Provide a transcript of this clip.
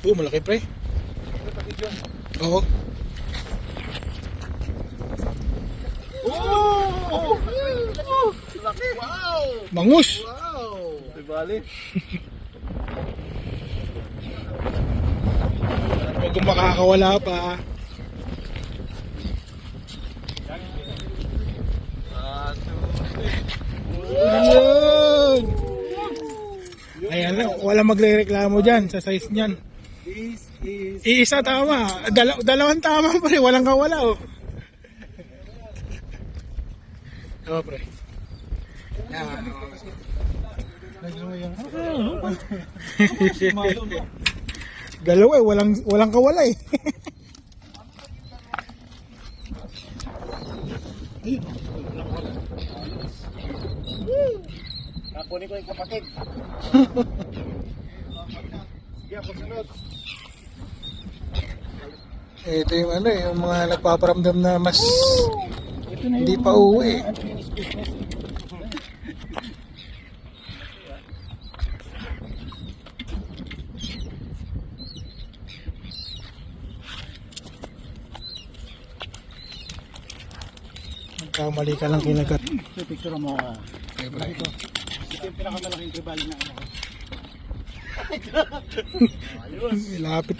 Malaki pre. Oo. Oh! Laki! Wow! Bangus. Wow! Ibali. Huwag kung makakawala pa. Ayun. Ayan na, wala magre-reklamo dyan sa size niyan. This is... Iisa tama. Dalawang tama pre, walang kawala oh. Tama pre. Yan. Dalawa eh, walang kawala eh. Nakunin ko yung kapatid. Sige ako sunod. Ito yung ano yung mga nagpaparamdam na mas hindi pa uwi. Kamali ka lang kinagat. So, picture mo. Ito. Ito yung pinakamalaking tribal na ano. Lapit.